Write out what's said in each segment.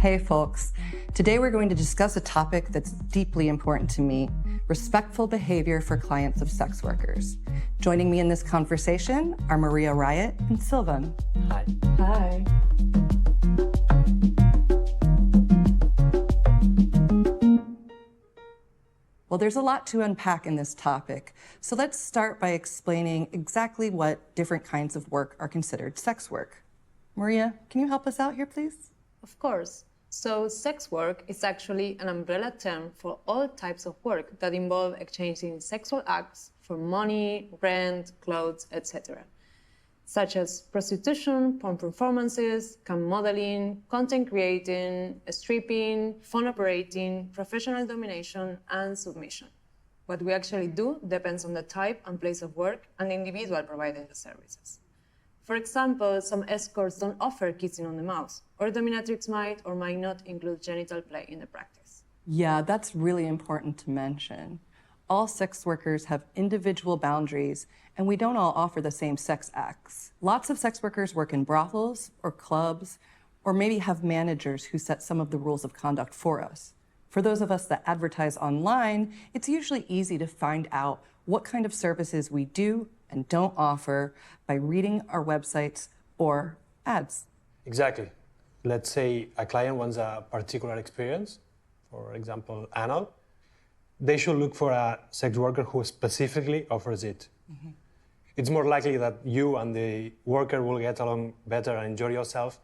Hey folks, today we're going to discuss a topic that's deeply important to me, respectful behavior for clients of sex workers. Joining me in this conversation are Maria Riot and Sylvan. Hi. Hi. Well, there's a lot to unpack in this topic, so let's start by explaining exactly what different kinds of work are considered sex work. Maria, can you help us out here, please? Of course. So sex work is actually an umbrella term for all types of work that involve exchanging sexual acts for money, rent, clothes, etc. Such as prostitution, porn performances, cam modeling, content creating, stripping, phone operating, professional domination, and submission. What we actually do depends on the type and place of work and the individual providing the services. For example, some escorts don't offer kissing on the mouth, or dominatrix might or might not include genital play in the practice. Yeah, that's really important to mention. All sex workers have individual boundaries, and we don't all offer the same sex acts. Lots of sex workers work in brothels or clubs, or maybe have managers who set some of the rules of conduct for us. For those of us that advertise online, it's usually easy to find out what kind of services we do and don't offer by reading our websites or ads. Exactly. Let's say a client wants a particular experience, for example, anal. They should look for a sex worker who specifically offers it. Mm-hmm. It's more likely that you and the worker will get along better and enjoy yourself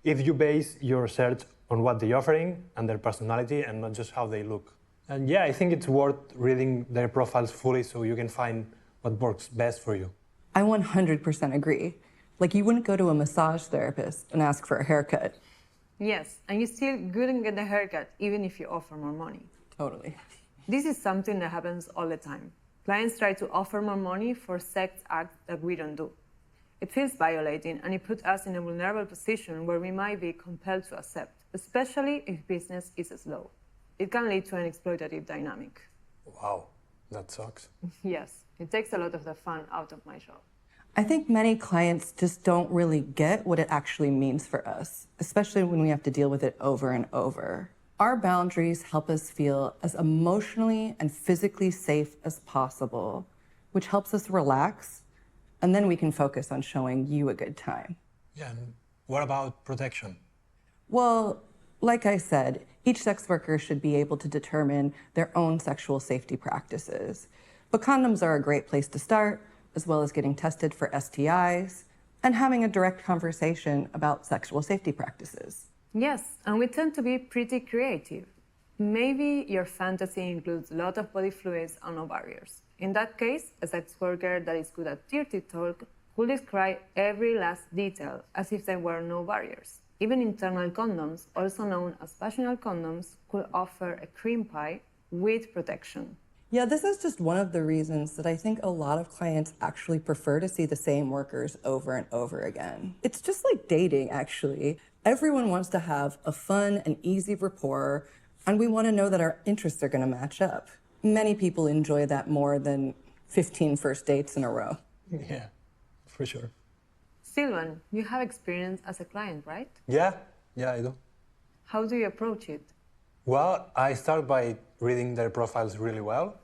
if you base your search on what they're offering and their personality and not just how they look. And yeah, I think it's worth reading their profiles fully so you can find what works best for you. I 100% agree. Like, you wouldn't go to a massage therapist and ask for a haircut. Yes, and you still couldn't get the haircut even if you offer more money. Totally. This is something that happens all the time. Clients try to offer more money for sex acts that we don't do. It feels violating, and it puts us in a vulnerable position where we might be compelled to accept, especially if business is slow. It can lead to an exploitative dynamic. Wow, that sucks. Yes, it takes a lot of the fun out of my job. I think many clients just don't really get what it actually means for us, especially when we have to deal with it over and over. Our boundaries help us feel as emotionally and physically safe as possible, which helps us relax, and then we can focus on showing you a good time. Yeah, and what about protection? Well, like I said, each sex worker should be able to determine their own sexual safety practices. But condoms are a great place to start, as well as getting tested for STIs and having a direct conversation about sexual safety practices. Yes, and we tend to be pretty creative. Maybe your fantasy includes a lot of body fluids and no barriers. In that case, a sex worker that is good at dirty talk will describe every last detail as if there were no barriers. Even internal condoms, also known as vaginal condoms, could offer a cream pie with protection. Yeah, this is just one of the reasons that I think a lot of clients actually prefer to see the same workers over and over again. It's just like dating, actually. Everyone wants to have a fun and easy rapport, and we want to know that our interests are going to match up. Many people enjoy that more than 15 first dates in a row. Yeah, for sure. Sylvan, you have experience as a client, right? Yeah, I do. How do you approach it? Well, I start by reading their profiles really well,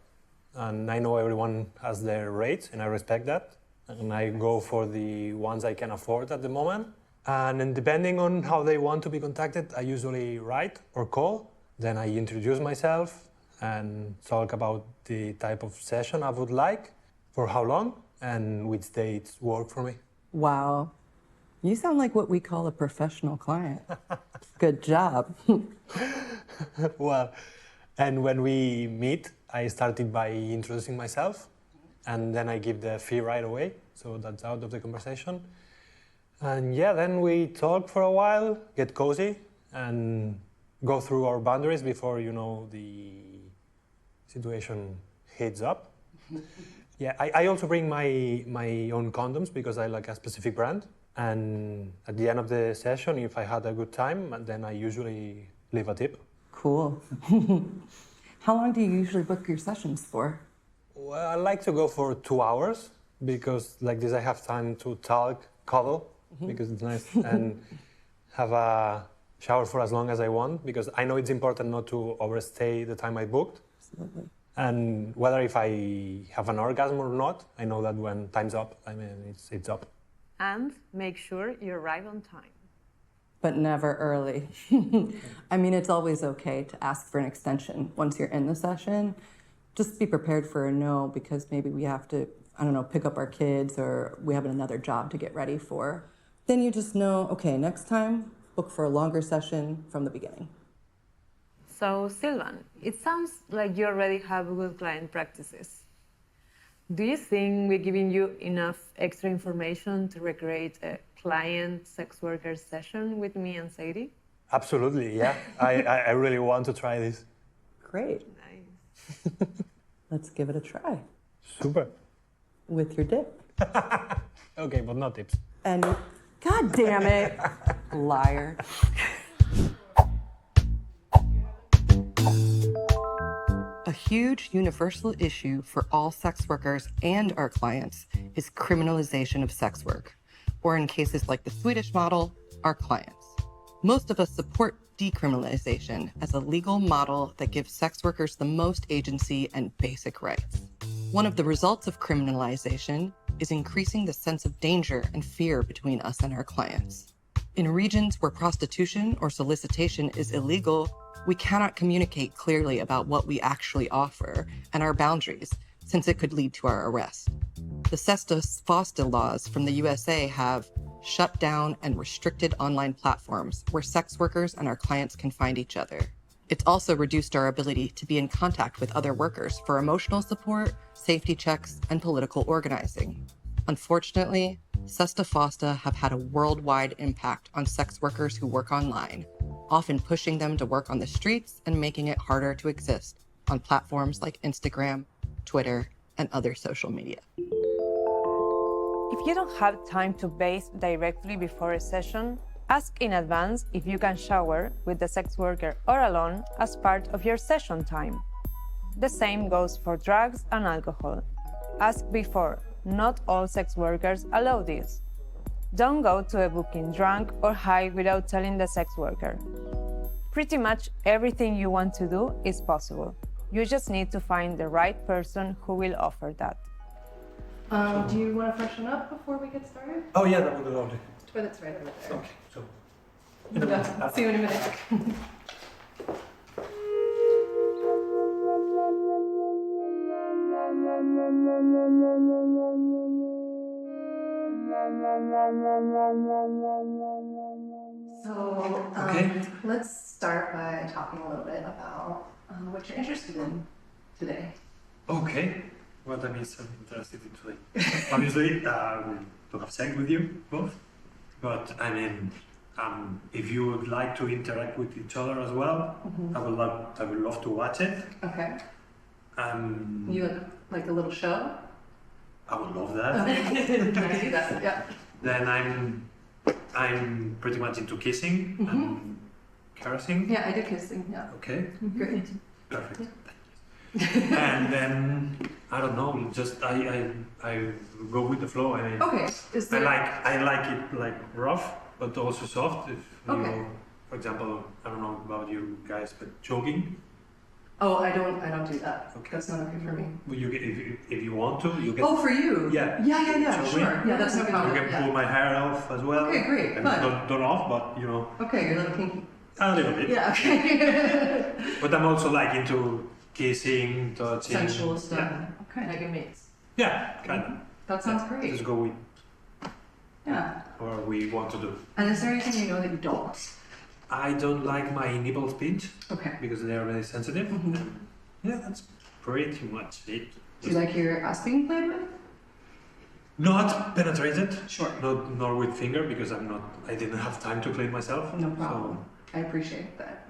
and I know everyone has their rates, and I respect that. And I go for the ones I can afford at the moment. And then depending on how they want to be contacted, I usually write or call. Then I introduce myself and talk about the type of session I would like, for how long, and which dates work for me. Wow. You sound like what we call a professional client. Good job. Well, and when we meet, I started by introducing myself, and then I give the fee right away, so that's out of the conversation. And yeah, then we talk for a while, get cozy, and go through our boundaries before, the situation heats up. Yeah, I also bring my own condoms because I like a specific brand. And at the end of the session, if I had a good time, then I usually leave a tip. Cool. How long do you usually book your sessions for? Well, I like to go for 2 hours because like this I have time to talk, cuddle, because it's nice, and have a shower for as long as I want, because I know it's important not to overstay the time I booked. Absolutely. And whether if I have an orgasm or not, I know that when time's up, it's up. And make sure you arrive on time. But never early. I mean, it's always okay to ask for an extension once you're in the session. Just be prepared for a no, because maybe we have to, I don't know, pick up our kids, or we have another job to get ready for. Then you just know, okay, next time, book for a longer session from the beginning. So, Silvan, it sounds like you already have good client practices. Do you think we're giving you enough extra information to recreate a client sex worker session with me and Sadie? Absolutely, yeah. I really want to try this. Great. Nice. Let's give it a try. Super. With your dip. Okay, but no tips. And, God damn it, liar. A huge universal issue for all sex workers and our clients is criminalization of sex work, or in cases like the Swedish model, our clients. Most of us support decriminalization as a legal model that gives sex workers the most agency and basic rights. One of the results of criminalization is increasing the sense of danger and fear between us and our clients. In regions where prostitution or solicitation is illegal, we cannot communicate clearly about what we actually offer and our boundaries, since it could lead to our arrest. The SESTA-FOSTA laws from the USA have shut down and restricted online platforms where sex workers and our clients can find each other. It's also reduced our ability to be in contact with other workers for emotional support, safety checks, and political organizing. Unfortunately, SESTA-FOSTA have had a worldwide impact on sex workers who work online, often pushing them to work on the streets and making it harder to exist on platforms like Instagram, Twitter, and other social media. If you don't have time to bathe directly before a session, ask in advance if you can shower with the sex worker or alone as part of your session time. The same goes for drugs and alcohol. Ask before. Not all sex workers allow this. Don't go to a booking drunk or high without telling the sex worker. Pretty much everything you want to do is possible. You just need to find the right person who will offer that. Do you want to freshen up before we get started? Oh yeah, that would be lovely. Toilet's right over there. Okay, so. See you in a minute. So, let's start by talking a little bit about what you're interested in today. Okay, what I'm interested in today. Obviously, to have sex with you both, but I mean, if you would like to interact with each other as well, I would love to watch it. Okay. You like a little show? I would love that. Can I do that? Yeah. Then I'm pretty much into kissing and caressing. Yeah, I do kissing. Yeah. Okay, Great. perfect. And then I don't know, just I go with the flow. I mean, Okay. I like it like rough, but also soft. If you, Okay. for example, I don't know about you guys, but jogging. Oh, I don't do that. Okay. That's not okay for me. Well, you get, if you want to, you can. Oh, for you? Yeah. Yeah, So sure. Yeah, that's no You problem. can pull my hair off as well. Okay, great, And fun. don't off, but you know, Okay, you're a little kinky. a little bit. Yeah, okay. But I'm also like into kissing, touching. Sensual stuff. Yeah, Okay, like your mates. yeah, kind of. That sounds great. Just go with Yeah. what we want to do. And is there anything you know that you don't? I don't like my nipples pinched Okay. because they are very sensitive. Yeah, that's pretty much it. Do you like your ass being played with? Not penetrated. Sure. Nor with finger because I didn't have time to clean myself. No problem. So I appreciate that.